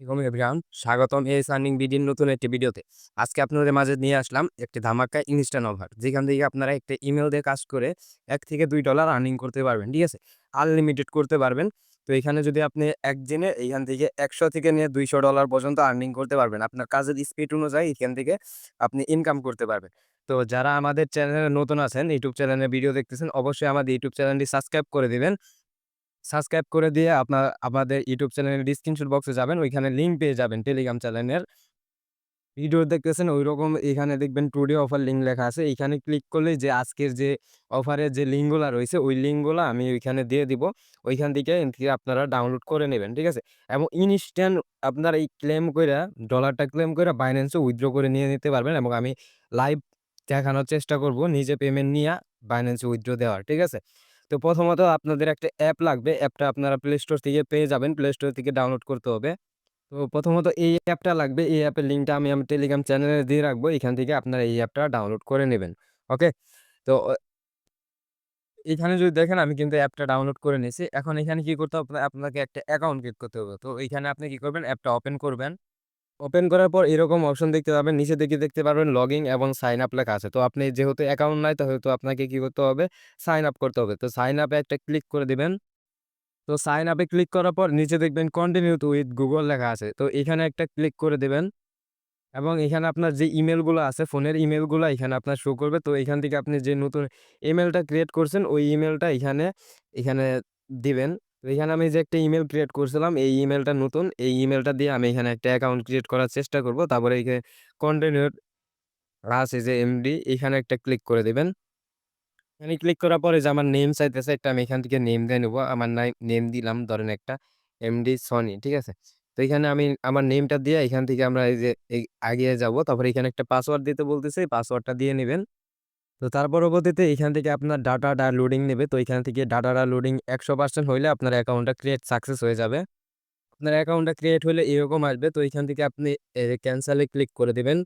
আসসালামু এভরিওয়ান, স্বাগতম S earning বিডির নতুন একটি ভিডিওতে। আজকে আপনাদের মাঝে নিয়ে আসলাম একটি ধামাকা ইনস্ট্যান্ট অফার। যেখান থেকে আপনারা একটা ইমেল দিয়ে কাজ করে $1 থেকে $2 আর্নিং করতে পারবেন। ঠিক আছে? আনলিমিটেড করতে পারবেন। তো এখানে যদি আপনি একদিনে এইখান থেকে ১০০ থেকে নিয়ে $200 পর্যন্ত আর্নিং করতে পারবেন। আপনার কাজের স্পিড অনুযায়ী এখান থেকে আপনি ইনকাম করতে পারবেন। তো যারা আমাদের চ্যানেলে নতুন আছেন, ইউটিউব চ্যানেলে ভিডিও দেখতেছেন, অবশ্যই আমাদের ইউটিউব চ্যানেলটি সাবস্ক্রাইব করে দিবেন। সাবস্ক্রাইব করে দিয়ে আমাদের ইউটিউব চ্যানেলের ডেসক্রিপশন বক্সে যাবেন। ওইখানে লিঙ্ক পেয়ে যাবেন টেলিগ্রাম চ্যানেলের। ভিডিও দেখতেছেন ঐরকম এখানে দেখবেন টুডে অফার লিঙ্ক লেখা আছে। এইখানে ক্লিক করলেই যে আজকের যে অফারের যে লিঙ্কগুলা রয়েছে ওই লিঙ্কগুলা আমি ওইখানে দিয়ে দিব। ওইখান থেকে আপনারা ডাউনলোড করে নেবেন। ঠিক আছে? এবং ইনস্ট্যান্ট আপনারা এই ক্লেম কইরা ডলারটা ক্লেম কইরা Binance এ উইথড্র করে নিয়ে নিতে পারবেন এবং আমি লাইভ দেখানোর চেষ্টা করব নিজে পেমেন্ট নিয়া Binance এ উইথড্র দেওয়ার। ঠিক আছে? তো প্রথমত আপনাদের একটা অ্যাপ লাগবে। অ্যাপটা আপনারা প্লে স্টোর থেকে পেয়ে যাবেন। প্লে স্টোর থেকে ডাউনলোড করতে হবে। তো প্রথমত এই অ্যাপটা লাগবে। এই অ্যাপের লিঙ্কটা আমি টেলিগ্রাম চ্যানেলে দিয়ে রাখবো। এখান থেকে আপনারা এই অ্যাপটা ডাউনলোড করে নেবেন। ওকে? তো এখানে যদি দেখেন আমি কিন্তু অ্যাপটা ডাউনলোড করে নিয়েছি। এখন এখানে কি করতে হবে? আপনাকে একটা অ্যাকাউন্ট ক্রিয়েট করতে হবে। তো এইখানে আপনি কি করবেন? অ্যাপটা ওপেন করবেন। ওপেন করার পর এরকম অপশন দেখতে পাবেন। নিচের দিকে দেখতে পারবেন লগইন এবং সাইন আপ লেখা আছে। তো আপনি যেহেতু অ্যাকাউন্ট নাই সেহেতু আপনাকে কি করতে হবে? সাইন আপ করতে হবে। তো সাইন আপ এ একটা ক্লিক করে দিবেন। তো সাইন আপ এ ক্লিক করার পর নিচে দেখবেন কন্টিনিউ টু উইথ গুগল লেখা আছে। তো এখানে একটা ক্লিক করে দিবেন। এবং এখানে আপনার যে ইমেইলগুলো আছে, ফোনের ইমেইলগুলো এখানে আপনার শো করবে। তো এখান থেকে আপনি যে নতুন ইমেইলটা ক্রিয়েট করছেন, ওই ইমেইলটা এখানে দিবেন। তো এখানে আমি যে একটা ইমেইল ক্রিয়েট করছিলাম, এই ইমেইলটা নতুন। এই ইমেইলটা দিয়ে আমি এখানে একটা অ্যাকাউন্ট ক্রিয়েট করার চেষ্টা করব। তারপরে কন্টিনিউ আছে যে এমডি এখানে একটা ক্লিক করে দিবেন। এখানে ক্লিক করার পরে যে আমার নেম চাইতেছে, একটা আমি এখান থেকে নেম দিয়ে নিবো। আমার নেম দিলাম ধরেন একটা এমডি সনি। ঠিক আছে? তো এখানে আমি আমার নেমটা দিয়ে এখান থেকে আমরা এই যে আগিয়ে যাবো। তারপরে এখানে একটা পাসওয়ার্ড দিতে বলতেছে, এই পাসওয়ার্ডটা দিয়ে নিবেন। তো তার পরবর্তীতে এখান থেকে আপনার ডাটাটা লোডিং নেবে। তো এখান থেকে ডাটাটা লোডিং ১০০% হইলে আপনার অ্যাকাউন্টটা ক্রিয়েট সাকসেস হয়ে যাবে। আপনার অ্যাকাউন্টটা ক্রিয়েট হইলে এরকম আসবে। তো এখান থেকে আপনি ক্যানসেল এ ক্লিক করে দিবেন।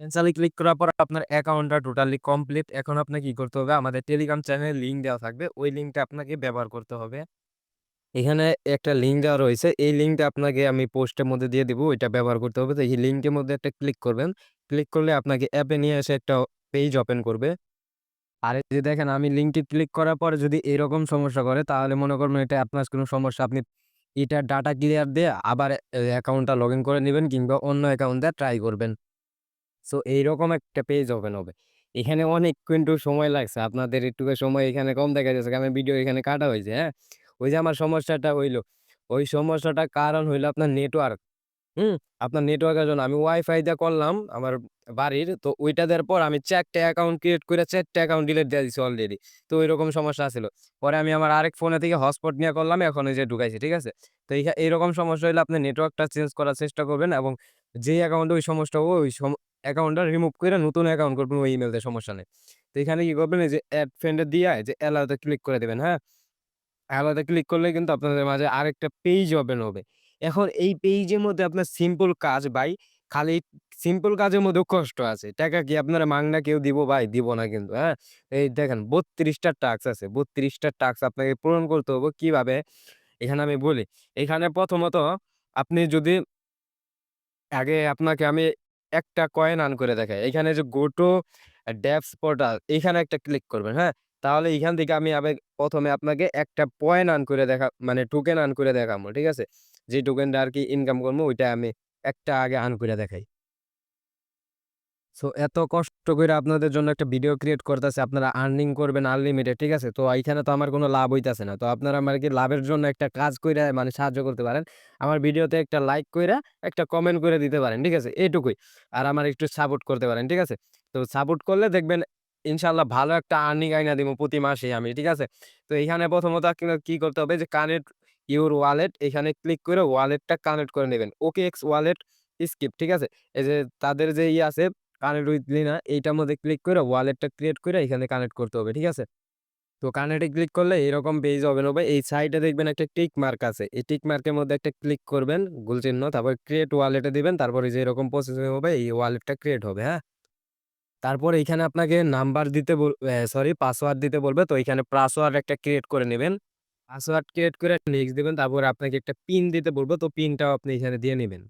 ক্যানসেল এ ক্লিক করার পর আপনার অ্যাকাউন্টটা টোটালি কমপ্লিট। এখন আপনাকে কি করতে হবে? আমাদের টেলিগ্রাম চ্যানেলের লিঙ্ক দেওয়া থাকবে। ওই লিঙ্কটা আপনাকে ব্যবহার করতে হবে। এখানে একটা লিঙ্ক দেওয়া রয়েছে। এই লিঙ্কটা আপনাকে আমি পোস্টের মধ্যে দিয়ে দিব। ওইটা ব্যবহার করতে হবে। তো এই লিঙ্কের মধ্যে একটা ক্লিক করবেন। ক্লিক করলে আপনাকে অ্যাপে নিয়ে এসে একটা পেজ ওপেন করবে। আর এই যে দেখেন আমি লিঙ্কটি ক্লিক করার পরে যদি এরকম সমস্যা করে তাহলে মনে করবেন এটা আপনার কোনো সমস্যা। আপনি এটার ডাটা ক্লিয়ার দিয়ে আবার অ্যাকাউন্টটা লগইন করে নিবেন কিংবা অন্য অ্যাকাউন্ট দিয়ে ট্রাই করবেন। সো এইরকম একটা পেজ ওপেন হবে। এখানে অনেক কিন্তু সময় লাগছে। আপনাদের একটু সময় এখানে কম দেখা যাচ্ছে। কারণ ভিডিও এখানে কাটা হইছে, হ্যাঁ? ওই যে আমার সমস্যাটা হইলো, ওই সমস্যাটার কারণ হইলো আপনার নেটওয়ার্ক। হুম? আপনার নেটওয়ার্কের জন্য আমি ওয়াইফাই দিয়ে করলাম আমার বাড়ির। তো ওইটা দেওয়ার পর আমি ৪ টা অ্যাকাউন্ট ক্রিয়েট করে ৪ টা অ্যাকাউন্ট ডিলিট দিয়ে দিছি অলরেডি। তো ঐরকম সমস্যা আছিল। পরে আমি আমার আরেক ফোনে থেকে হটস্পট নিয়ে করলাম। এখন এই যে ঢুকাইছি। ঠিক আছে? তো এইরকম সমস্যা হইলে আপনি নেটওয়ার্কটা চেঞ্জ করার চেষ্টা করবেন এবং যেই অ্যাকাউন্টে ওই সমস্যা হবে ওই অ্যাকাউন্টটা রিমুভ করে নতুন অ্যাকাউন্ট করবেন ওই ইমেইল দিয়ে সমস্যা নেই। তো এখানে কি করবেন? এই যে এড ফ্রেন্ড এ দিয়া এই যে এলাও তে ক্লিক করে দিবেন, হ্যাঁ? আলাদা ক্লিক করলে কিন্তু আপনাদের মাঝে আরেকটা পেজ ওপেন হবে। এখন এই পেইজের মধ্যে আপনার সিম্পল কাজ ভাই, খালি সিম্পল কাজের মধ্যেও কষ্ট আছে। টাকা কি আপনারা মাগনা কেউ দিব ভাই? দিব না কিন্তু, হ্যাঁ? এই দেখেন ৩২ টা টাস্ক আছে। ৩২ টা টাস্ক আপনাকে পূরণ করতে হবে। কিভাবে? এখানে আমি বলি। এখানে প্রথমত আপনি যদি আগে আপনাকে আমি একটা কয়েন আর্ন করে দেখাই। এখানে যে গো টু ডেভস পোর্টাল এখানে একটা ক্লিক করবেন, হ্যাঁ? তাহলে এখান থেকে আমি ১ম এ আপনাকে একটা পয়েন্ট আর্ন করে মানে টোকেন আর্ন করে দেখাবো। ঠিক আছে? যে টোকেনটা আরকি ইনকাম করবো ওইটা আমি একটা আগে আর্ন করে দেখাই। সো এত কষ্ট কইরা আপনাদের জন্য একটা ভিডিও ক্রিয়েট করতেছি। আপনারা আর্নিং করবেন আনলিমিটেড, ঠিক আছে? তো এইখানে তো আমার কোনো লাভ হইতাছে না। তো আপনারা আমাকে লাভের জন্য একটা কাজ কইরা মানে সাহায্য করতে পারেন। আমার ভিডিওতে একটা লাইক কইরা, একটা কমেন্ট করে দিতে পারেন, ঠিক আছে? এইটুকুই। আর আমার একটু সাপোর্ট করতে পারেন, ঠিক আছে? তো সাপোর্ট করলে দেখবেন ইনশাআল্লাহ ভালো একটা আর্নিং আইনা দিমু প্রতি মাসেই আমি, ঠিক আছে? তো এইখানে প্রথমত কি করতে হবে যে কানেক্ট ইউর ওয়ালেট এখানে ক্লিক করে ওয়ালেটটা কানেক্ট করে নিবেন। OKX ওয়ালেট স্কিপ, ঠিক আছে? এই যে তাদের যে আছে কানেক্ট উইথ লিনা এইটার মধ্যে ক্লিক করে ওয়ালেটটা ক্রিয়েট করে এখানে কানেক্ট করতে হবে। ঠিক আছে? তো কানেক্টে ক্লিক করলে এরকম পেজ ওপেন হবে। এই সাইডে দেখবেন একটা টিক মার্ক আছে। এই টিক মার্কের মধ্যে একটা ক্লিক করবেন, গোল চিহ্ন। তারপর ক্রিয়েট ওয়ালেটে দিবেন। তারপরে যে এরকম প্রসেসিং হবে এই ওয়ালেটটা ক্রিয়েট হবে, হ্যাঁ? তারপর এইখানে আপনাকে নাম্বার দিতে সরি পাসওয়ার্ড দিতে বলবে। তো এইখানে পাসওয়ার্ড একটা ক্রিয়েট করে নিবেন। পাসওয়ার্ড ক্রিয়েট করে নেক্সট দিবেন। তারপর আপনাকে একটা পিন দিতে বলবো। তো পিনটাও আপনি এখানে দিয়ে নিবেন।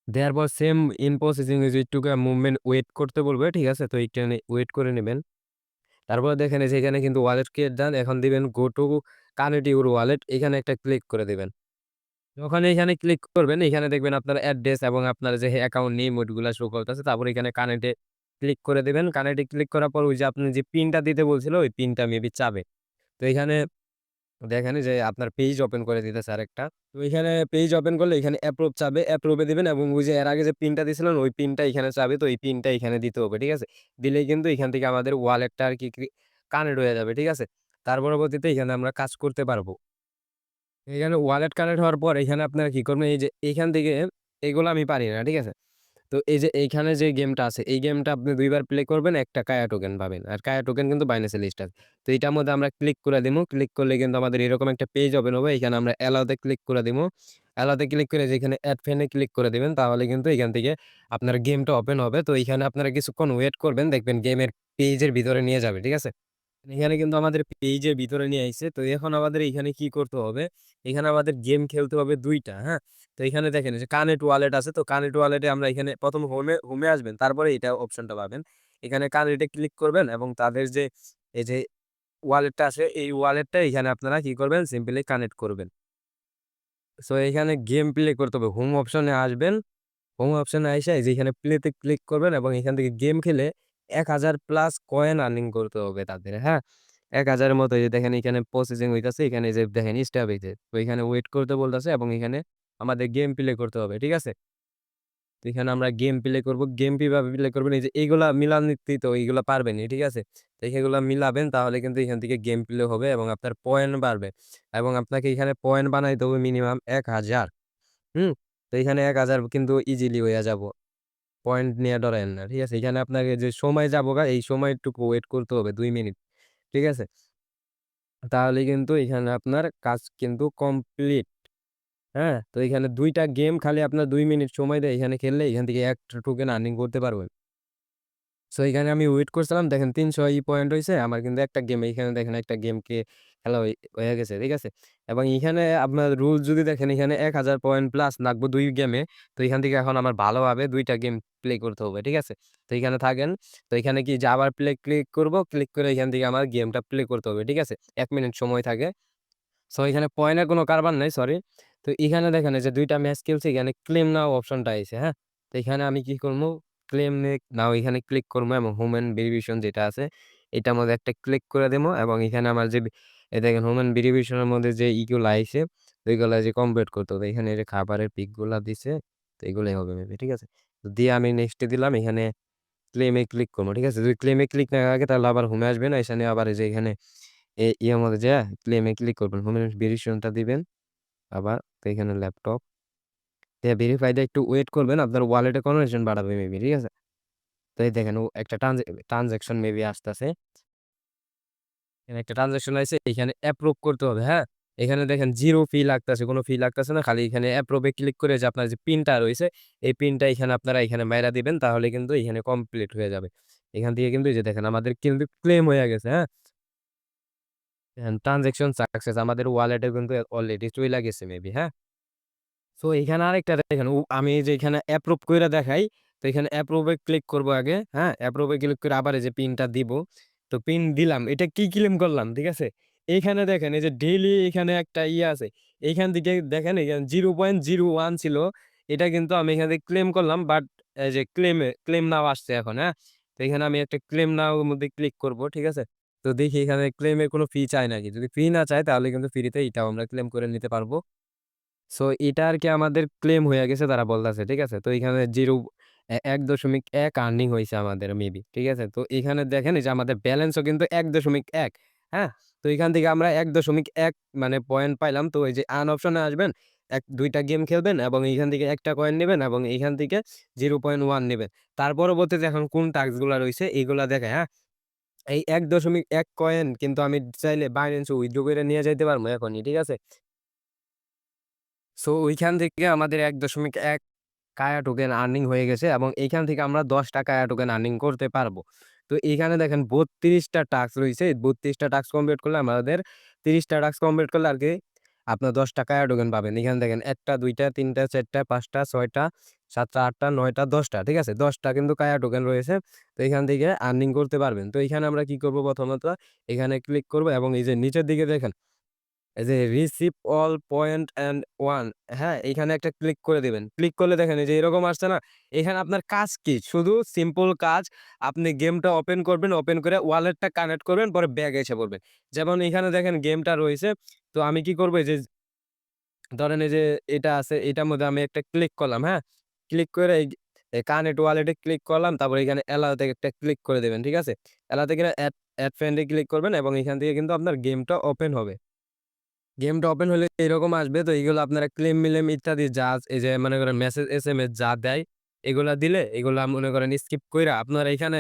দেওয়ার পর সেম ইন প্রসেসিং এ যে একটু মুভমেন্ট ওয়েট করতে বলবে, ঠিক আছে? তো এইখানে ওয়েট করে নিবেন। তারপরে দেখেন এই যে এখানে কিন্তু ওয়ালেট ক্রিয়েট ডান। এখন দিবেন go to connect your wallet, এখানে একটা ক্লিক করে দিবেন। যখন এখানে ক্লিক করবেন, এখানে দেখবেন আপনার অ্যাড্রেস এবং আপনার যে অ্যাকাউন্ট নেম ওইগুলা শো করতেছে। তারপর এখানে কানেক্ট এ ক্লিক করে দিবেন। কানেক্ট এ ক্লিক করার পর ওই যে আপনি যে পিনটা দিতে বলছিল, ওই পিনটা মেবি চাবে। তো এখানে দেখেন যে আপনার পেজ ওপেন করে দিতেছে আরেকটা। তো এখানে পেজ ওপেন করলে এখানে অ্যাপ্রুভ চাবে, অ্যাপ্রুভ এ দিবেন এবং ওই যে এর আগে যে পিনটা দিয়েছিলেন ওই পিনটা এখানে চাবে। তো এই পিনটা এখানে দিতে হবে, ঠিক আছে? দিলেই কিন্তু এখান থেকে আমাদের ওয়ালেটটা আরকি কানেক্ট হয়ে যাবে, ঠিক আছে? তার পরবর্তীতে এখানে আমরা কাজ করতে পারবো। এখানে ওয়ালেট কানেক্ট হওয়ার পর এখানে আপনারা কি করবেন, এই যে এইখান থেকে এগুলো আমি পারি না, ঠিক আছে? তো এই যে এইখানে যে গেমটা আছে, এই গেমটা আপনি ২ বার প্লে করবেন, একটা কায়া টোকেন পাবেন। আর কায়া টোকেন কিন্তু বাইন্যান্স লিস্ট আছে। তো এটার মধ্যে আমরা ক্লিক করে দিমু। ক্লিক করলে কিন্তু আমাদের এরকম একটা পেজ ওপেন হবে। এখানে আমরা অ্যালাও তে ক্লিক করে দিমু। অ্যালাও তে ক্লিক করে যেখানে এড ফ্রেন্ড এ ক্লিক করে দিবেন। তাহলে কিন্তু এখান থেকে আপনার গেমটা ওপেন হবে। তো এইখানে আপনারা কিছুক্ষণ ওয়েট করবেন। দেখবেন গেমের পেজের ভিতরে নিয়ে যাবে, ঠিক আছে? এখানে কিন্তু আমাদের পেজের ভিতরে নিয়ে আইছে। তো এখন আমাদের এখানে কি করতে হবে? এখানে আমাদের গেম খেলতে হবে ২ টা, হ্যাঁ? তো এখানে দেখেন এই যে কানেক্ট ওয়ালেট আছে। তো কানেক্ট ওয়ালেটে আমরা এখানে ১ম হোমে আসবেন। তারপরে এটা অপশনটা পাবেন। এখানে কানেক্টে ক্লিক করবেন এবং তাদের যে এই যে ওয়ালেটটা আছে, এই ওয়ালেটটা এখানে আপনারা কি করবেন? সিম্পলি কানেক্ট করবেন। সো এখানে গেম প্লে করতে হবে। হোম অপশনে আসবেন। হোম অপশনে আইসা এই যে এখানে প্লেতে ক্লিক করবেন এবং এখান থেকে গেম খেলে ১,০০০ প্লাস কয়েন আর্নিং করতে হবে তাদের, হ্যাঁ? ১,০০০ এর মতো এই যে দেখেন এখানে প্রসেসিং হইতাছে। এখানে এই যে দেখেন স্টপ হইছে। তো এখানে ওয়েট করতে বলতেছে এবং এখানে আমাদের গেম প্লে করতে হবে, ঠিক আছে? তো এখানে আমরা গেম প্লে করব। গেম কিভাবে প্লে করবেন? এই যে এইগুলা মিলানিত্তি তো এইগুলা পারবেনই, ঠিক আছে? তো এগুলা মিলাবেন তাহলে কিন্তু এখান থেকে গেম প্লে হবে এবং আপনার পয়েন্ট বাড়বে এবং আপনাকে এখানে পয়েন্ট বানাইতে হবে মিনিমাম ১,০০০। হুম? তো এখানে ১,০০০ কিন্তু ইজিলি হইয়া যাবো। পয়েন্ট নিয়ে ডরায়েন না। ঠিক আছে? এখানে আপনাকে যে সময় যাবোগা এই সময়টুকু ওয়েট করতে হবে ২ মিনিট। ঠিক আছে? তাহলে কিন্তু এখানে আপনার কাজ কিন্তু কমপ্লিট। হ্যাঁ? তো এখানে ২ টা গেম খালি আপনার ২ মিনিট সময় দেয় এখানে খেললে এখান থেকে ১ টোকেন আর্নিং করতে পারবেন। সো এখানে আমি ওয়েট করছিলাম দেখেন ৩০০ পয়েন্ট হইছে। আমার কিন্তু একটা গেম এইখানে দেখেন একটা গেমকে খেলা হয়ে গেছে। ঠিক আছে? এবং এখানে আপনার রুলস যদি দেখেন এখানে ১,০০০ পয়েন্ট প্লাস লাগবে ২ গেমে। তো এখান থেকে এখন আমার ভালোভাবে ২ টা গেম প্লে করতে হবে। ঠিক আছে? তো এখানে থাকেন। তো এখানে কি যে আবার প্লে ক্লিক করব। ক্লিক করে এখান থেকে আমার গেমটা প্লে করতে হবে। ঠিক আছে? ১ মিনিট সময় থাকে। সো এখানে পয়েন্টের কোনো কারবার নাই, সরি। তো এখানে দেখেন এই যে ২ টা ম্যাচ খেলছি এখানে ক্লেম নাও অপশনটা আইছে, হ্যাঁ? তো এখানে আমি কি করবো? ক্লেম নাও এখানে ক্লিক করবো এবং হিউম্যান ভেরিফিকেশন যেটা আছে এটার মধ্যে একটা ক্লিক করে দিবো এবং এখানে আমার যে এই দেখেন হিউম্যান ভেরিফিকেশন এর মধ্যে যে ইগুলা আইছে ওইগুলা যে কমপ্লিট করতে হবে। এখানে এই যে খাবারের পিক গুলা দিছে। তো এগুলাই হবে মেবি, ঠিক আছে? তো দিয়ে আমি নেক্সট এ দিলাম এখানে ক্লেম এ ক্লিক করবো। ঠিক আছে? যদি ক্লেম এ ক্লিক না থাকে তাহলে আবার হোমে আসবেন। এখানে আবার এই যে এখানে ইয়ের মধ্যে যেয়ে ক্লেম এ ক্লিক করবেন। হোম ভেরিফিকেশনটা দিবেন। আবার তো এখানে ল্যাপটপ দিয়ে ভেরিফাই দিয়ে একটু ওয়েট করবেন। আপনার ওয়ালেটে কনভার্সন বাড়াবে মেবি, ঠিক আছে? তো এই দেখেন ও একটা ট্রান্সেকশন মেবি আসতেছে। এখানে একটা ট্রান্সেকশন আইছে এখানে অ্যাপ্রুভ করতে হবে, হ্যাঁ? এখানে দেখেন 0 ফি লাগতেছে, কোনো ফি লাগতেছে না। খালি এখানে অ্যাপ্রুভ এ ক্লিক করে যে আপনার যে পিনটা রইছে, এই পিনটা এখানে আপনারা এখানে মাইরা দিবেন তাহলে কিন্তু এখানে কমপ্লিট হয়ে যাবে। এখান থেকে কিন্তু এই যে দেখেন আমাদের কিন্তু ক্লেম হয়ে গেছে, হ্যাঁ? ট্রান্সেকশন সাকসেস আমাদের ওয়ালেটে কিন্তু অলরেডি চইলা গেছে মেবি, হ্যাঁ? সো এখানে আরেকটা দেখেন আমি যে এখানে অ্যাপ্রুভ কইরা দেখাই। তো এখানে অ্যাপ্রুভ এ ক্লিক করব আগে, হ্যাঁ? অ্যাপ্রুভ এ ক্লিক করে আবার এই যে পিনটা দিব। তো পিন দিলাম। এটা কি ক্লেম করলাম, ঠিক আছে? এইখানে দেখেন এই যে ডেইলি এখানে একটা ইয়ে আছে। এইখান থেকে দেখেন এখানে 0.01 ছিল। এটা কিন্তু আমি এখান থেকে ক্লেম করলাম বাট এই যে ক্লেম নাও আসছে এখন, হ্যাঁ? তো এখানে আমি একটা ক্লেম নাও এর মধ্যে ক্লিক করব, ঠিক আছে? তো দেখি এখানে ক্লেমের কোনো ফি চায় নাকি। যদি ফি না চায় তাহলে কিন্তু ফ্রিতে এটাও আমরা ক্লেম করে নিতে পারবো। সো এটা আরকি আমাদের ক্লেম হইয়া গেছে তারা বলতাছে। ঠিক আছে? তো এখানে ১.১ আর্নিং হইছে আমাদের মেবি। ঠিক আছে? তো এখানে দেখেন এই যে আমাদের ব্যালেন্সও কিন্তু ১.১, হ্যাঁ? তো এখান থেকে আমরা ১.১ মানে পয়েন্ট পাইলাম। তো এই যে আর্ন অপশনে আসবেন, ২ টা গেম খেলবেন এবং এইখান থেকে একটা কয়েন নিবেন এবং এইখান থেকে 0.1 নিবেন। তার পরবর্তীতে এখন কোন টাস্ক গুলা রইছে এগুলা দেখায়, হ্যাঁ? এই ১.১ কয়েন কিন্তু আমি চাইলে Binance এ উইথড্র কইরা নিয়ে যাইতে পারবো এখনই। ঠিক আছে? সো ওইখান থেকে আমাদের ১.১ কায়া টোকেন আর্নিং হয়ে গেছে এবং এইখান থেকে আমরা ১০ টা কায়া টোকেন আর্নিং করতে পারবো। তো এখানে দেখেন ৩২ টা টাস্ক রইছে। ৩২ টা টাস্ক কমপ্লিট করলে আমাদের ৩০ টা টাস্ক কমপ্লিট করলে আরকি আপনার ১০ টা কায়া টোকেন পাবেন। এখানে দেখেন ১ টা, ২ টা, ৩ টা, ৪ টা, ৫ টা, ৬ টা, ৭ টা, ৮ টা, ৯ টা, ১০ টা। ঠিক আছে? ১০ টা কিন্তু কায়া টোকেন রয়েছে। তো এখান থেকে আর্নিং করতে পারবেন। তো এখানে আমরা কি করব প্রথমত এখানে ক্লিক করব এবং এই যে নিচের দিকে দেখেন এই যে রিসিভ অল পয়েন্ট অ্যান্ড 1 হ্যাঁ? এইখানে একটা ক্লিক করে দিবেন। ক্লিক করলে দেখেন এই যে এরকম আসছে না? এখানে আপনার কাজ কি? শুধু সিম্পল কাজ আপনি গেমটা ওপেন করবেন, ওপেন করে ওয়ালেটটা কানেক্ট করবেন, পরে ব্যাক এসে পড়বেন। যেমন এখানে দেখেন গেমটা রয়েছে। তো আমি কি করব এই যে ধরেন এই যে এটা আছে, এটার মধ্যে আমি একটা ক্লিক করলাম, হ্যাঁ? ক্লিক করে এই কানেক্ট ওয়ালেটে ক্লিক করলাম। তারপরে এখানে অ্যালাও তে একটা ক্লিক করে দিবেন। ঠিক আছে? অ্যালাও থেকে এড ফ্রেন্ড এ ক্লিক করবেন এবং এখান থেকে কিন্তু আপনার গেমটা ওপেন হবে। গেমটা ওপেন হলে এরকম আসবে। তো এইগুলো আপনারা ক্লেম-মিলেম ইত্যাদি যা এই যে মনে করেন মেসেজ, এসএমএস যা দেয়, এগুলা দিলে এগুলা মনে করেন স্কিপ কইরা আপনারা এখানে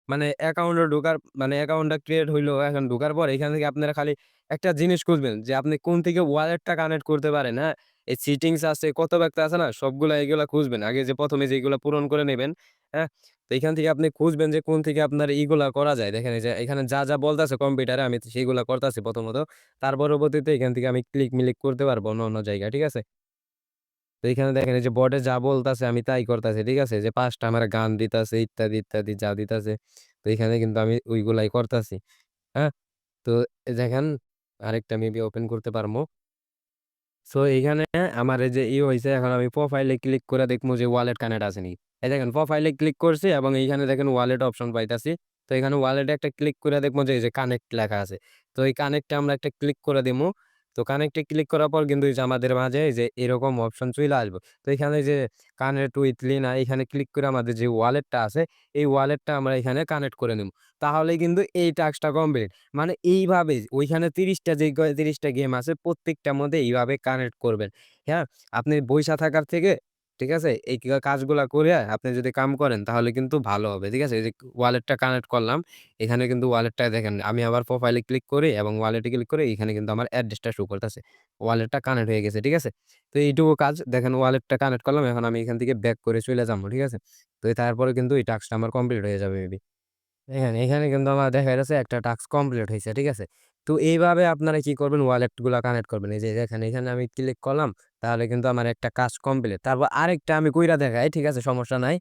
মানে অ্যাকাউন্টে ঢোকার মানে অ্যাকাউন্টটা ক্রিয়েট হইলো। এখন ঢোকার পর এখান থেকে আপনারা খালি একটা জিনিস খুঁজবেন যে আপনি কোন থেকে ওয়ালেটটা কানেক্ট করতে পারেন, হ্যাঁ? এই সেটিংস আছে, কত ব্যক্তি আছে না? সবগুলা এগুলা খুঁজবেন। আগে যে ১ম এ যেগুলা পূরণ করে নিবেন, হ্যাঁ? তো এখান থেকে আপনি খুঁজবেন যে কোন থেকে আপনার ইগুলা করা যায়। দেখেন এই যে এখানে যা বলতাছে কম্পিউটারে আমি তো সেগুলা করতাছি প্রথমত। তার পরবর্তীতে এখান থেকে আমি ক্লিক-মিলিক করতে পারবো অন্য জায়গায়। ঠিক আছে? তো এখানে দেখেন এই যে বোর্ডে যা বলতাছে আমি তাই করতাছি। ঠিক আছে? যে ৫ টা আমারে গান দিতাছে ইত্যাদি যা দিতাছে। তো এখানে কিন্তু আমি ওইগুলাই করতাছি। হ্যাঁ? তো দেখেন আরেকটা মেবি ওপেন করতে পারমু। সো এইখানে আমার এই যে হইছে এখন আমি প্রোফাইলে ক্লিক করে দেখমু যে ওয়ালেট কানেক্ট আছে নাকি। এই দেখেন প্রোফাইলে ক্লিক করছি এবং এইখানে দেখেন ওয়ালেট অপশন পাইতাছি। তো এখানে ওয়ালেটে একটা ক্লিক করে দেখবো যে এই যে কানেক্ট লেখা আছে। তো এই কানেক্টে আমরা একটা ক্লিক করে দিমু। তো কানেক্টে ক্লিক করার পর কিন্তু এই যে আমাদের মাঝে এই যে এরকম অপশন চইলা আসবে। তো এখানে যে কানেক্ট উইথ লিনা এখানে ক্লিক করে আমাদের যে ওয়ালেটটা আছে এই ওয়ালেটটা আমরা এখানে কানেক্ট করে নিব। তাহলেই কিন্তু এই টাস্কটা কমপ্লিট। মানে এইভাবে ওইখানে ৩০ টা যে ৩০ টা গেম আছে প্রত্যেকটার মধ্যে এইভাবে কানেক্ট করবেন। হ্যাঁ? আপনি বইসা থাকার থেকে, ঠিক আছে? এই কাজগুলা কইরা আপনি যদি কাম করেন তাহলে কিন্তু ভালো হবে। ঠিক আছে? এই যে ওয়ালেটটা কানেক্ট করলাম। এখানে কিন্তু ওয়ালেটটা দেখেন আমি আবার প্রোফাইলে ক্লিক করি এবং ওয়ালেটে ক্লিক করে এখানে কিন্তু আমার অ্যাড্রেসটা শো করতেছে। ওয়ালেটটা কানেক্ট হয়ে গেছে। ঠিক আছে? তো এইটুকু কাজ দেখেন ওয়ালেটটা কানেক্ট করলাম। এখন আমি এখান থেকে ব্যাক করে চইলা যাবো। ঠিক আছে? তো তারপরে কিন্তু এই টাস্কটা আমার কমপ্লিট হয়ে যাবে মেবি। দেখেন এখানে কিন্তু আমার দেখা যাচ্ছে একটা টাস্ক কমপ্লিট হইছে। ঠিক আছে? তো এইভাবে আপনারা কি করবেন ওয়ালেট গুলা কানেক্ট করবেন। এই যে দেখেন এখানে আমি ক্লিক করলাম তাহলে কিন্তু আমার একটা কাজ কমপ্লিট। তারপর আরেকটা আমি কইরা দেখাই। ঠিক আছে? সমস্যা নাই।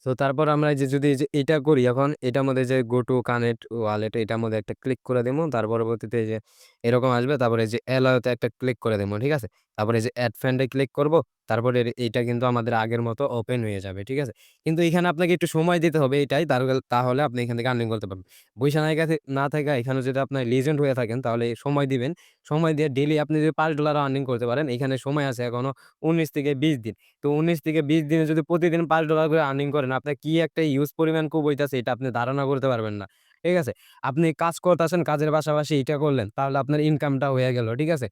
তো তারপর আমরা এই যে যদি এই যে এটা করি এখন এটার মধ্যে যে গো টু কানেক্ট ওয়ালেট এটার মধ্যে একটা ক্লিক করে দিমু। তার পরবর্তীতে এই যে এরকম আসবে। তারপরে এই যে এলাও তে একটা ক্লিক করে দিমু। ঠিক আছে? তারপরে এই যে এড ফ্রেন্ড এ ক্লিক করব। তারপরে এইটা কিন্তু আমাদের আগের মতো ওপেন হয়ে যাবে। ঠিক আছে? কিন্তু এখানে আপনাকে একটু সময় দিতে হবে এটাই। তাহলে আপনি এখান থেকে আর্নিং করতে পারবেন। বইসা না থাইকা এখানে যদি আপনার লিজেন্ড হয়ে থাকেন তাহলে সময় দিবেন। সময় দিয়ে ডেইলি আপনি যদি $৫ আর্নিং করতে পারেন। এখানে সময় আছে এখনো ১৯ থেকে ২০ দিন। তো ১৯ থেকে ২০ দিনে যদি প্রতিদিন $৫ করে আর্নিং করেন, আপনার কি একটা হিউজ পরিমাণ কুব হইতাছে এটা আপনি ধারণা করতে পারবেন না। ঠিক আছে? আপনি কাজ করতাছেন, কাজের পাশাপাশি এটা করলেন, তাহলে আপনার ইনকামটা হয়ে গেল। ঠিক আছে?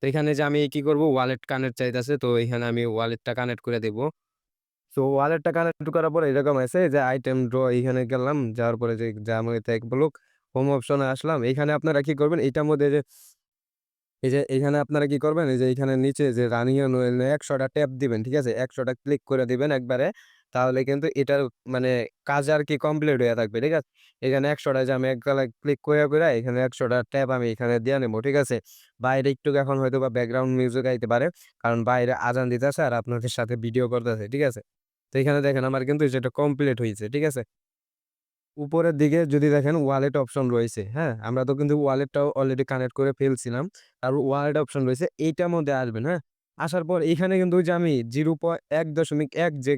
তো এখানে যে আমি কি করব ওয়ালেট কানেক্ট চাইতেছে। তো এখানে আমি ওয়ালেটটা কানেক্ট করে দেব। সো ওয়ালেটটা কানেক্ট করার পরে এরকম আছে যে আইটেম ড্র এখানে গেলাম। যাওয়ার পরে যে জার্মানি ত্যাগ ব্লক হোম অপশনে আসলাম। এখানে আপনারা কি করবেন এইটার মধ্যে যে এই যে এখানে আপনারা কি করবেন? এই যে এখানে নিচে যে রানিং এ ১০০ টা ট্যাপ দিবেন। ঠিক আছে? ১০০ টা ক্লিক করে দিবেন একবারে। তাহলে কিন্তু এটার মানে কাজ আরকি কমপ্লিট হইয়া থাকবে। ঠিক আছে? এখানে ১০০ টা যে আমি এককালে ক্লিক কইরা এখানে ১০০ টা ট্যাপ আমি এখানে দিয়া নিবো। ঠিক আছে? বাইরে একটু এখন হয়তোবা ব্যাকগ্রাউন্ড মিউজিক আইতে পারে। কারণ বাইরে আজান দিতেছে আর আপনাদের সাথে ভিডিও করতেছে। ঠিক আছে? তো এখানে দেখেন আমার কিন্তু যেটা কমপ্লিট হইছে। ঠিক আছে? উপরের দিকে যদি দেখেন ওয়ালেট অপশন রয়েছে, হ্যাঁ? আমরা তো কিন্তু ওয়ালেটটাও অলরেডি কানেক্ট করে ফেলছিলাম। আর ওয়ালেট অপশন রয়েছে এইটার মধ্যে আসবেন, হ্যাঁ? আসার পর এখানে কিন্তু ওই যে আমি 0.1.1 যে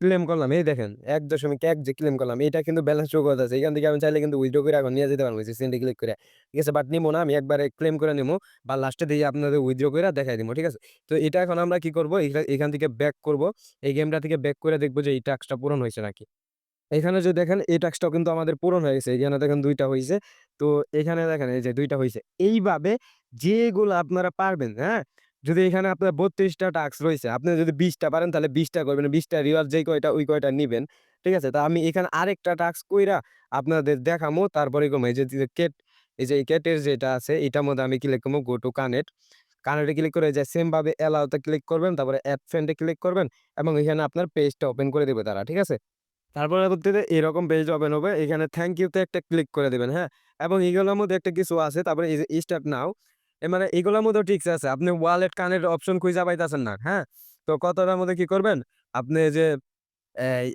ক্লেম করলাম, এই দেখেন 1.1 যে ক্লেম করলাম এটা কিন্তু ব্যালেন্স শো করতেছে। এখান থেকে আমি চাইলে কিন্তু উইথড্র করে এখন নিয়ে যেতে পারবো এই যে সেন্ড এ ক্লিক করে। ঠিক আছে? বাট নিবো না। আমি একবারে ক্লেম করে নিবো বা লাস্টে দিয়ে আপনাদের উইথড্র কইরা দেখাই দিবো। ঠিক আছে? তো এটা এখন আমরা কি করব? এখান থেকে ব্যাক করব। এই গেমটা থেকে ব্যাক করে দেখব যে এই টাস্কটা পূরণ হইছে নাকি। এখানে যদি দেখেন এই টাস্কটাও কিন্তু আমাদের পূরণ হয়ে গেছে। এখানে দেখেন ২ টা হইছে। তো এখানে দেখেন এই যে ২ টা হইছে। এইভাবে যেগুলা আপনারা পারবেন, হ্যাঁ? যদি এখানে আপনার ৩২ টা টাস্ক রইছে, আপনি যদি ২০ টা পারেন তাহলে ২০ টা করবেন। ২০ টা রিওয়ার্ড যেই কয়টা ওই কয়টা নিবেন। ঠিক আছে? তো আমি এখানে আরেকটা টাস্ক কইরা আপনাদের দেখামু। তারপরে এরকম এই যে কেট এই যে কেটের যেটা আছে এটার মধ্যে আমি ক্লিক করব গো টু কানেক্ট। কানেক্টে ক্লিক করে যে সেম ভাবে অ্যালাউতে ক্লিক করবেন, তারপরে অ্যাড ফ্রেন্ডে ক্লিক করবেন এবং এখানে আপনার পেজটা ওপেন করে দিবে তারা। ঠিক আছে? তার পরবর্তীতে এরকম পেজ ওপেন হবে। এখানে থ্যাংক ইউ তে একটা ক্লিক করে দিবেন, হ্যাঁ? এবং এগুলোর মধ্যে একটা কিছু আছে। তারপরে এই যে স্টার্ট নাও, মানে এগুলোর মধ্যেও ট্রিক্স আছে। আপনি ওয়ালেট কানেক্ট অপশন খুঁজে পাইতেছেন না, হ্যাঁ? তো কতটার মধ্যে কি করবেন? আপনি যে এই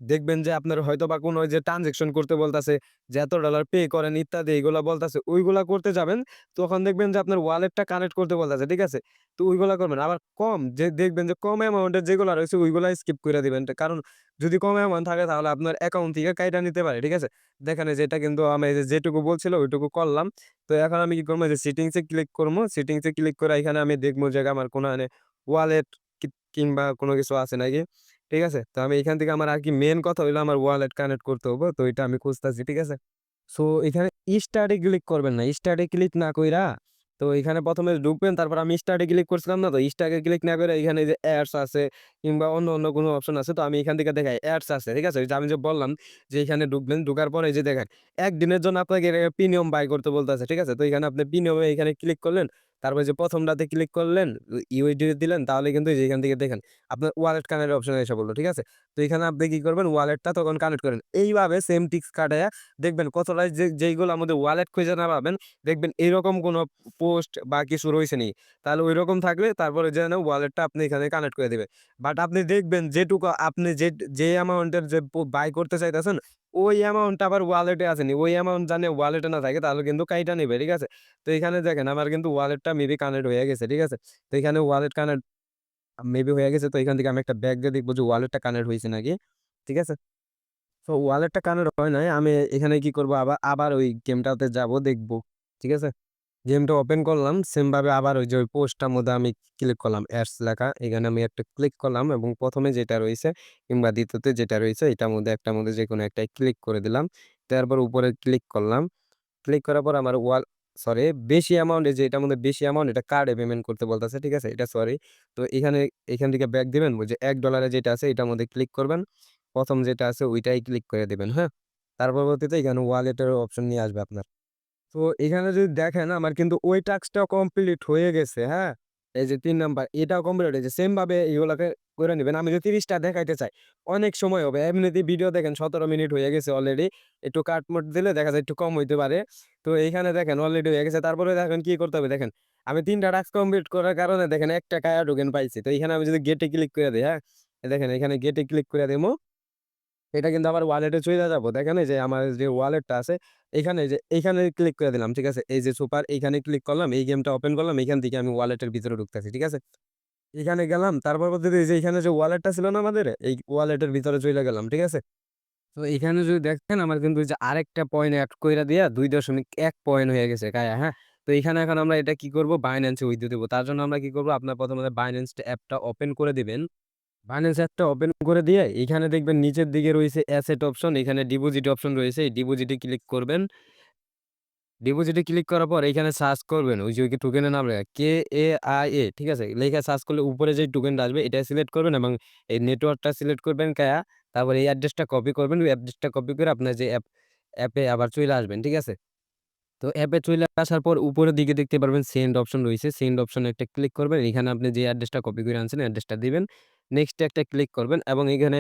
দেখবেন যে আপনার হয়তোবা কোনো ওই যে ট্রান্সেকশন করতে বলতাছে যে এত ডলার পে করেন ইত্যাদি এগুলা বলতাছে। ওইগুলা করতে যাবেন, তখন দেখবেন যে আপনার ওয়ালেটটা কানেক্ট করতে বলতাছে। ঠিক আছে? তো ওইগুলা করবেন। আবার কম যে দেখবেন যে কম অ্যামাউন্টের যেগুলা রয়েছে ওইগুলা স্কিপ কইরা দিবেন। কারণ যদি কম অ্যামাউন্ট থাকে তাহলে আপনার অ্যাকাউন্ট থেকে কাইটা নিতে পারে। ঠিক আছে? দেখেন এই যে এটা কিন্তু আমি এই যে যেটুকু বলছিল ওইটুকু করলাম। তো এখন আমি কি করব, এই যে সেটিংস এ ক্লিক করব। সেটিংস এ ক্লিক করে এখানে আমি দেখবো যে আমার কোনো ওয়ালেট কিংবা কোনো কিছু আছে নাকি। ঠিক আছে? তো আমি এখান থেকে আমার আরকি মেইন কথা হইলো আমার ওয়ালেট কানেক্ট করতে হবে। তো এটা আমি খুঁজতাছি। ঠিক আছে? সো এখানে স্টার্ট এ ক্লিক করবেন না। স্টার্ট এ ক্লিক না কইরা তো এখানে ১ম এ ঢুকবেন, তারপর আমি স্টার্ট এ ক্লিক করছিলাম না? তো স্টার্ট এ ক্লিক না করে এখানে যে এডস আছে কিংবা অন্য কোনো অপশন আছে। তো আমি এখান থেকে দেখাই এডস আছে। ঠিক আছে? ওই যে আমি যে বললাম যে এখানে ঢুকবেন, ঢোকার পরে এই যে দেখেন ১ দিনের জন্য আপনাকে প্রিমিয়াম বাই করতে বলতেছে। ঠিক আছে? তো এখানে আপনি প্রিমিয়াম এ এখানে ক্লিক করলেন। তারপরে যে ১ম টাতে ক্লিক করলেন, ইউএসডি দিলেন তাহলে কিন্তু এই যে এখান থেকে দেখেন আপনার ওয়ালেট কানেক্ট অপশন এসে পড়ল। ঠিক আছে? তো এখানে আপনি কি করবেন, ওয়ালেটটা তখন কানেক্ট করেন। এইভাবে সেম ট্রিক্স খাটাইয়া দেখবেন কতটায় যেইগুলো আমাদের ওয়ালেট খুঁজে না পাবেন, দেখবেন এরকম কোনো পোস্ট বা কিছু রইছে নি। তাহলে ঐরকম থাকলে তারপরে যেন ওয়ালেটটা আপনি এখানে কানেক্ট করে দিবে। বাট আপনি দেখবেন যেটুকু আপনি যে অ্যামাউন্টের যে বাই করতে চাইতেছেন, ওই অ্যামাউন্টটা আবার ওয়ালেটে আসেনি। ওই অ্যামাউন্ট জানি ওয়ালেটে না থাকে তাহলে কিন্তু কাইটা নিবে। ঠিক আছে? তো এখানে দেখেন আমার কিন্তু ওয়ালেটটা মেবি কানেক্ট হয়ে গেছে। ঠিক আছে? তো এখানে ওয়ালেট কানেক্ট মেবি হয়ে গেছে। তো এখান থেকে আমি একটা ব্যাক দিয়ে দেখবো যে ওয়ালেটটা কানেক্ট হইছে নাকি। ঠিক আছে? তো ওয়ালেটটা কানেক্ট হয় নাই। আমি এখানে কি করব, আবার ওই গেমটাতে যাবো দেখবো। ঠিক আছে? গেমটা ওপেন করলাম। সেম ভাবে আবার ওই যে ওই পোস্টটার মধ্যে আমি ক্লিক করলাম এডস লেখা। এখানে আমি একটা ক্লিক করলাম এবং ১ম এ যেটা রইছে কিংবা ২য় তে যেটা রইছে এটার মধ্যে একটার মধ্যে যেকোনো একটায় ক্লিক করে দিলাম। তারপর উপরে ক্লিক করলাম। ক্লিক করার পর আমার সরি, বেশি অ্যামাউন্ট, এই যে এটার মধ্যে বেশি অ্যামাউন্ট এটা কার্ডে পেমেন্ট করতে বলতেছে। ঠিক আছে? এটা সরি। তো এখান থেকে ব্যাক দিবেন। ওই যে $১ যেটা আছে এটার মধ্যে ক্লিক করবেন। ১ম যেটা আছে ওইটাই ক্লিক করে দিবেন। হ্যাঁ? তার পরবর্তীতে এখানে ওয়ালেটের অপশন নিয়ে আসবে আপনার। তো এখানে যদি দেখেন আমার কিন্তু ওই টাস্কটাও কমপ্লিট হয়ে গেছে, হ্যাঁ? এই যে ৩ নাম্বার এটাও কমপ্লিট হয়েছে। সেম ভাবে এগুলাকে করে নিবেন। আমি যদি ৩০ টা দেখাইতে চাই, অনেক সময় হবে। এমনিতেই ভিডিও দেখেন ১৭ মিনিট হয়ে গেছে অলরেডি। একটু কাট মোড দিলে দেখা যায় একটু কম হইতে পারে। তো এইখানে দেখেন অলরেডি হয়ে গেছে। তারপরে দেখেন কি করতে হবে দেখেন। আমি ৩ টা টাস্ক কমপ্লিট করার কারণে দেখেন ৳১ টোকেন পাইছি। তো এখানে আমি যদি গেটে ক্লিক করে দেই, হ্যাঁ? দেখেন এখানে গেটে ক্লিক করে দিমু। এটা কিন্তু আবার ওয়ালেটে চইলা যাবো। দেখেন এই যে আমার যে ওয়ালেটটা আছে এখানে যে এইখানে ক্লিক করে দিলাম। ঠিক আছে? এই যে সুপার এইখানে ক্লিক করলাম। এই গেমটা ওপেন করলাম। এখান থেকে আমি ওয়ালেটের ভিতরে ঢুকতেছি। ঠিক আছে? এখানে গেলাম। তার পরবর্তীতে এই যে এখানে যে ওয়ালেটটা ছিল না আমাদের? এই ওয়ালেটের ভিতরে চইলা গেলাম। ঠিক আছে? তো এখানে যদি দেখেন আমার কিন্তু ওই যে আরেকটা পয়েন্ট এড কইরা দিয়া ২.১ পয়েন্ট হয়ে গেছে গায়া, হ্যাঁ? তো এখানে এখন আমরা এটা কি করব? Binance এ উইথড্র দিব। তার জন্য আমরা কি করব? আপনার প্রথমে Binance অ্যাপটা ওপেন করে দিবেন। Binance অ্যাপটা ওপেন করে দিয়ে এখানে দেখবেন নিচের দিকে রয়েছে অ্যাসেট অপশন, এখানে ডিপোজিট অপশন রয়েছে। এই ডিপোজিটে ক্লিক করবেন। ডিপোজিটে ক্লিক করার পর এখানে সার্চ করবেন ওই যে ওই টোকেনের নাম লেখা KAIA, ঠিক আছে? লেখা সার্চ করলে উপরে যে টোকেনটা আসবে এটা সিলেক্ট করবেন এবং এই নেটওয়ার্কটা সিলেক্ট করবেন তারপরে এই অ্যাড্রেসটা কপি করবেন। ওই অ্যাড্রেসটা কপি করে আপনার যে অ্যাপে আবার চইলা আসবেন। ঠিক আছে? তো অ্যাপে চইলে আসার পর উপরের দিকে দেখতে পারবেন সেন্ড অপশন রয়েছে। সেন্ড অপশনে একটা ক্লিক করবেন। এখানে আপনি যে অ্যাড্রেসটা কপি করে আনছেন অ্যাড্রেসটা দিবেন। নেক্সট এ একটা ক্লিক করবেন এবং এখানে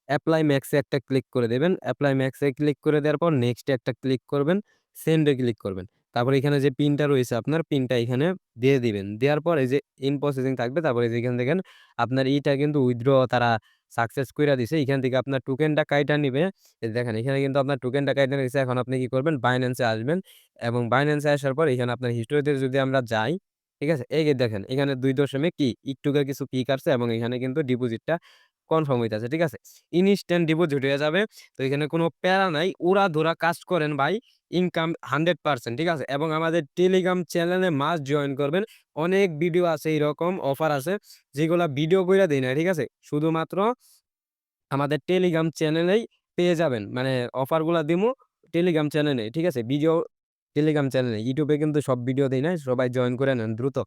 এপ্লাই ম্যাক্স এ একটা ক্লিক করে দেবেন। এপ্লাই ম্যাক্স এ ক্লিক করে দেওয়ার পর নেক্সট এ একটা ক্লিক করবেন। সেন্ড এ ক্লিক করবেন। তারপর এখানে যে পিনটা রয়েছে আপনার পিনটা এখানে দিয়ে দিবেন। দেওয়ার পর এই যে ইন প্রসেসিং থাকবে। তারপরে এই যে এখানে দেখেন আপনার ইটা কিন্তু উইথড্র তারা সাকসেস কইরা দিছে। এখান থেকে আপনার টোকেনটা কাইটা নিবে। এই দেখেন এখানে কিন্তু আপনার টোকেনটা কাইটা নিছে। এখন আপনি কি করবেন? Binance এ আসবেন এবং Binance এ আসার পর এখানে আপনার হিস্টোরিতে যদি আমরা যাই, ঠিক আছে? এই যে দেখেন এখানে ২ দশমিক একটুকে কিছু কি কাটছে এবং এখানে কিন্তু ডিপোজিটটা কনফার্ম হইতাছে। ঠিক আছে? ইনস্ট্যান্ট ডিপোজিট হয়ে যাবে। তো এখানে কোনো প্যারা নাই। উড়াধুরা কাজ করেন ভাই। ইনকাম 100%, ঠিক আছে? এবং আমাদের টেলিগ্রাম চ্যানেলে মাস্ট জয়েন করবেন। অনেক ভিডিও আছে এরকম অফার আছে যেগুলা ভিডিও কইরা দেই না। ঠিক আছে? শুধুমাত্র আমাদের টেলিগ্রাম চ্যানেলেই পেয়ে যাবেন। মানে অফারগুলা দিমু টেলিগ্রাম চ্যানেলে। ঠিক আছে? ভিডিও টেলিগ্রাম চ্যানেলে। YouTube এ কিন্তু সব ভিডিও দেই না। সবাই জয়েন করে নেন দ্রুত।